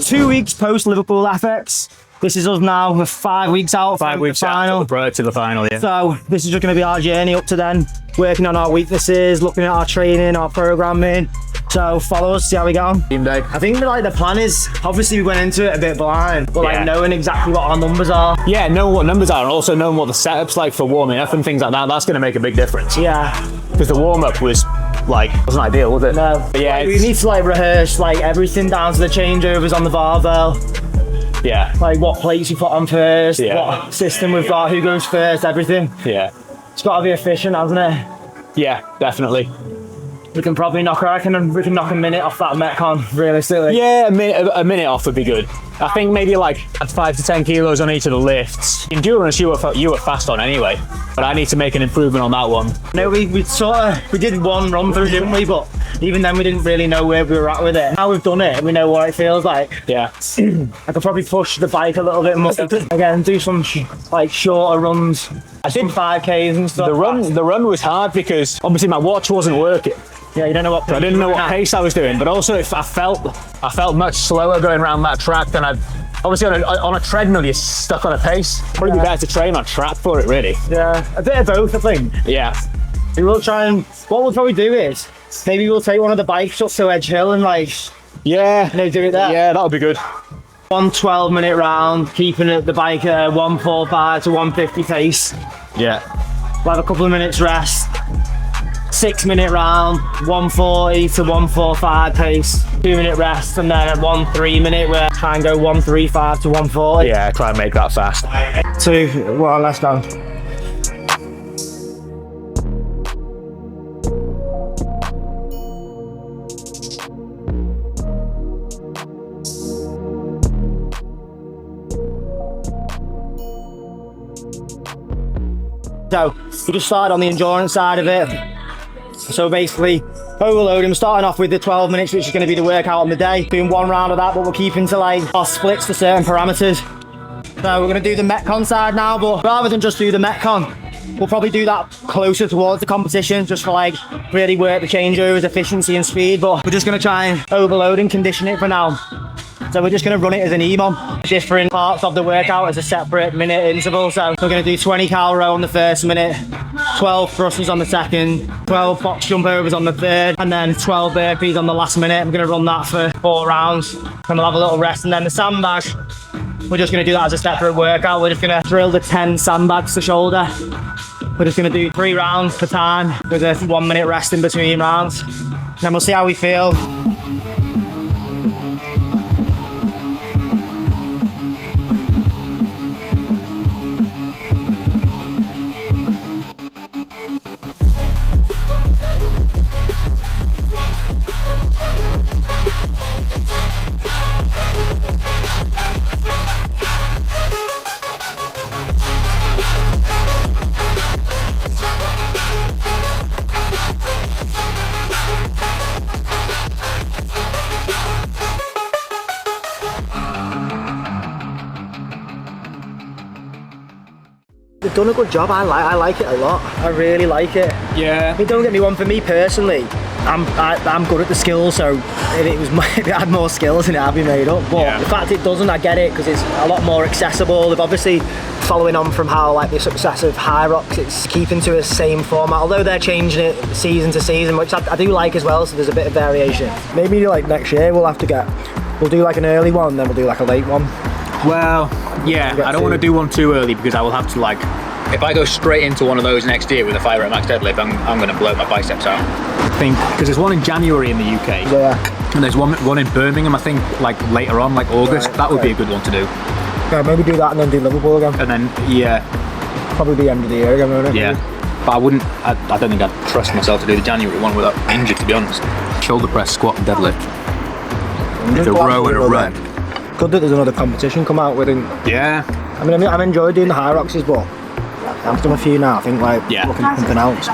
2 weeks post Liverpool ATHX. This is us now. We're 5 weeks out. 5 weeks the final. out to the final, yeah. So this is just going to be our journey up to then, working on our weaknesses, looking at our training, our programming. So follow us, see how we get on. Team day. I think like the plan is, obviously we went into it a bit blind, but like knowing exactly what our numbers are. Yeah, knowing what numbers are and also knowing what the setup's like for warming up and things like that, that's going to make a big difference. Yeah. Because the warm-up was like, wasn't ideal, was it? No. But yeah, like, we need to like rehearse like everything down to the changeovers on the barbell. Yeah. Like what plates you put on first, what system we've got, who goes first, everything. Yeah. It's got to be efficient, hasn't it? Yeah, definitely. We can probably knock, I reckon we can knock a minute off that METCON, realistically. Yeah, a minute off would be good. I think maybe like 5 to 10 kilos on each of the lifts. Endurance, you were fast on anyway, but I need to make an improvement on that one. No, we did one run through, didn't we? But even then we didn't really know where we were at with it. Now we've done it, we know what it feels like. Yeah. I could probably push the bike a little bit more. Again, do some like shorter runs. I did 5Ks and stuff. The run was hard because obviously my watch wasn't working. Yeah, you don't know what pace. I didn't know what pace I was doing, but also if I felt much slower going around that track than I'd. Obviously on a treadmill you're stuck on a pace. Probably be better to train on track for it, really. Yeah, a bit of both, I think. Yeah. We will try and, what we'll probably do is, maybe we'll take one of the bikes up to Edge Hill and like, do it there. Yeah, that would be good. 1 12-minute round, keeping the bike at 145 to 150 pace. Yeah. We'll have a couple of minutes rest. 6-minute round, 140 to 145 pace. 2-minute rest, and then at 1 3-minute, we'll try and go 135 to 140. Yeah, try and make that fast. 2, 1, let's go. So we just started on the endurance side of it. So basically, overloading, starting off with the 12 minutes, which is going to be the workout on the day. Doing 1 round of that, but we're keeping to like our splits for certain parameters. So we're going to do the METCON side now, but rather than just do the METCON, we'll probably do that closer towards the competition, just for like really work the changeovers, efficiency and speed. But we're just going to try and overload and condition it for now. So we're just going to run it as an EMOM. Different parts of the workout as a separate minute interval. So we're going to do 20 cal row on the first minute, 12 thrusters on the second, 12 box jump overs on the third, and then 12 burpees on the last minute. We're going to run that for 4 rounds, and we'll have a little rest. And then the sandbag, we're just going to do that as a separate workout. We're just going to drill the 10 sandbags to shoulder. We're just going to do 3 rounds per time with a 1 minute rest in between rounds. Then we'll see how we feel. They've done a good job. I like it a lot. I really like it. Yeah. I mean, don't get me wrong. For me personally, I'm good at the skills. So if it had more skills, and it'd be made up. But the fact it doesn't, I get it because it's a lot more accessible. They've obviously following on from how like the success of High Rocks, it's keeping to the same format. Although they're changing it season to season, which I do like as well. So there's a bit of variation. Maybe like next year we'll do like an early one, then we'll do like a late one. Well, yeah, I don't want to do one too early because I will have to like, if I go straight into one of those next year with a 5 rep max deadlift, I'm going to blow my biceps out. I think, because there's one in January in the UK. Yeah. And there's one in Birmingham, I think, like later on, like August. Right, that would be a good one to do. Yeah, maybe do that and then do Liverpool again. And then, probably the end of the year again, won't it? Yeah. But I don't think I'd trust myself to do the January one without injured, to be honest. Shoulder press, squat and deadlift. It's a row and a run. Good that there's another competition come out with it. Yeah. I mean, I've enjoyed doing the High Roxes, but I've done a few now. I think like looking at something else.